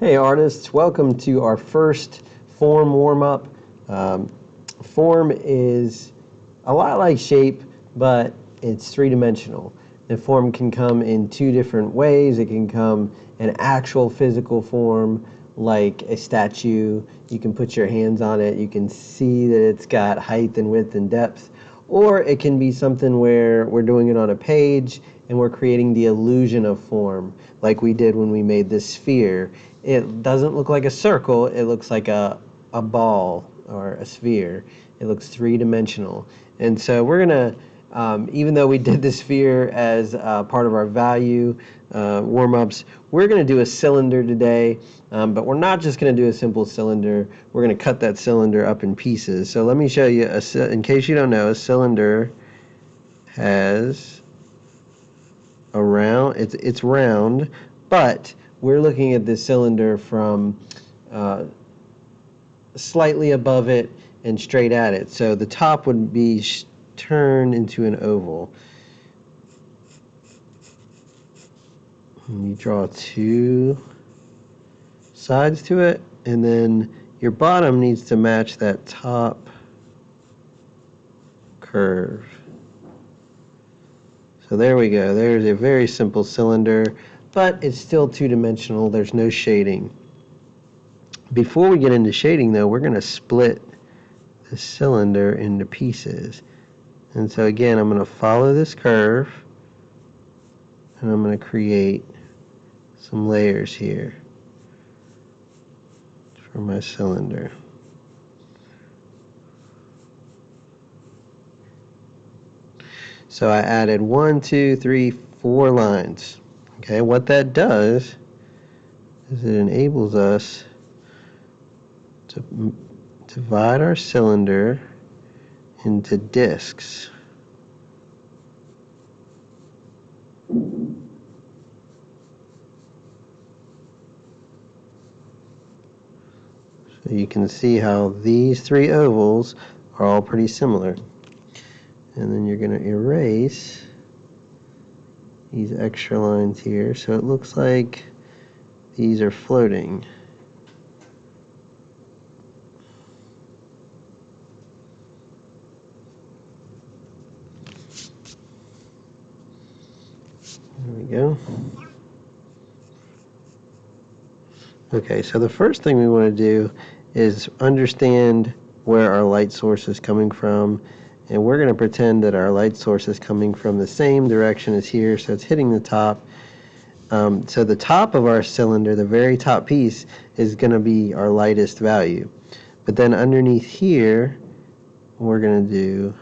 Hey artists, welcome to our first form warm-up. Form is a lot like shape, but it's three-dimensional. The form can come in two different ways. It can come in actual physical form, like a statue. You can put your hands on it. You can see that it's got height and width and depth. Or it can be something where we're doing it on a page and we're creating the illusion of form, like we did when we made this sphere. It doesn't look like a circle, it looks like a ball or a sphere. It looks three-dimensional. And so we're going to, even though we did the sphere as part of our value warm-ups, we're going to do a cylinder today, but we're not just going to do a simple cylinder. We're going to cut that cylinder up in pieces. So let me show you, in case you don't know, a cylinder has a round, it's round, but we're looking at this cylinder from slightly above it and straight at it. So the top would be turned into an oval. And you draw two sides to it, and then your bottom needs to match that top curve. So there we go. There's a very simple cylinder, but it's still two-dimensional. There's no shading. Before we get into shading, though, we're going to split the cylinder into pieces. And so again, I'm going to follow this curve, and I'm going to create some layers here for my cylinder. So I added 1, 2, 3, 4 lines. Okay, what that does is it enables us to divide our cylinder into discs. So you can see how these three ovals are all pretty similar. And then you're going to erase these extra lines here so it looks like these are floating. There we go. Okay, so the first thing we want to do is understand where our light source is coming from, and we're going to pretend that our light source is coming from the same direction as here, so it's hitting the top. So the top of our cylinder, the very top piece, is going to be our lightest value. But then underneath here, what we're going to do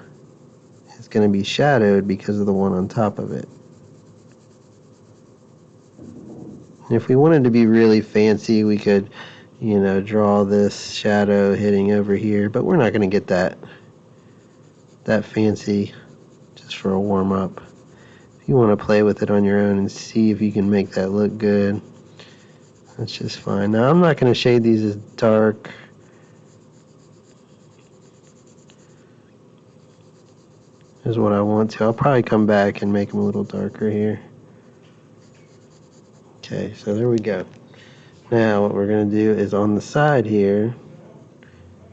is going to be shadowed because of the one on top of it. And if we wanted to be really fancy, we could, draw this shadow hitting over here, but we're not going to get that fancy just for a warm-up. If you want to play with it on your own and see if you can make that look good, that's just fine. Now I'm not going to shade these as dark. Is what I want to. I'll probably come back and make them a little darker here. Okay, so there we go. Now what we're going to do is on the side here,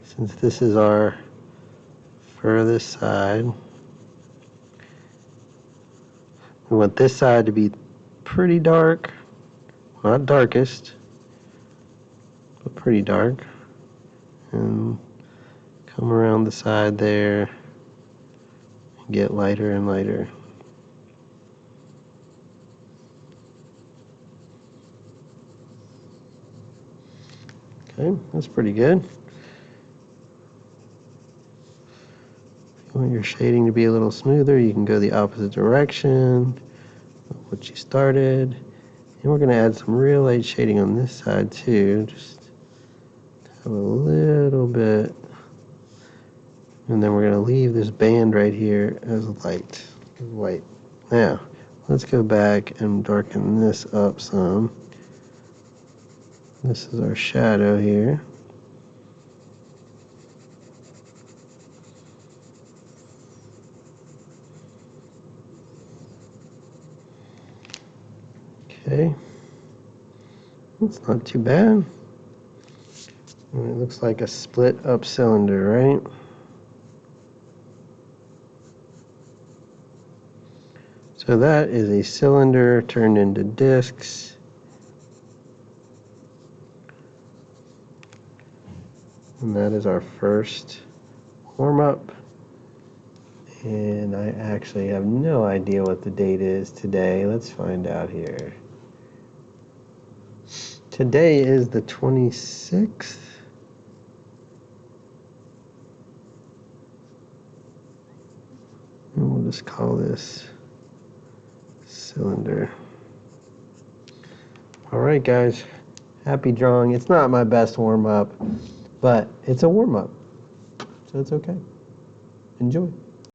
since this is our furthest side, we want this side to be pretty dark, not darkest, but pretty dark, and come around the side there and get lighter and lighter. Okay, that's pretty good. If you want your shading to be a little smoother, you can go the opposite direction of what you started. And we're going to add some real light shading on this side too, just have a little bit. And then we're going to leave this band right here as white. Now, let's go back and darken this up some. This is our shadow here. Okay. It's not too bad. And it looks like a split up cylinder, right? So that is a cylinder turned into discs. And that is our first warm-up. And I actually have no idea what the date is today. Let's find out here. Today is the 26th. And we'll just call this cylinder. All right, guys. Happy drawing. It's not my best warm-up, but it's a warm-up, so it's okay. Enjoy.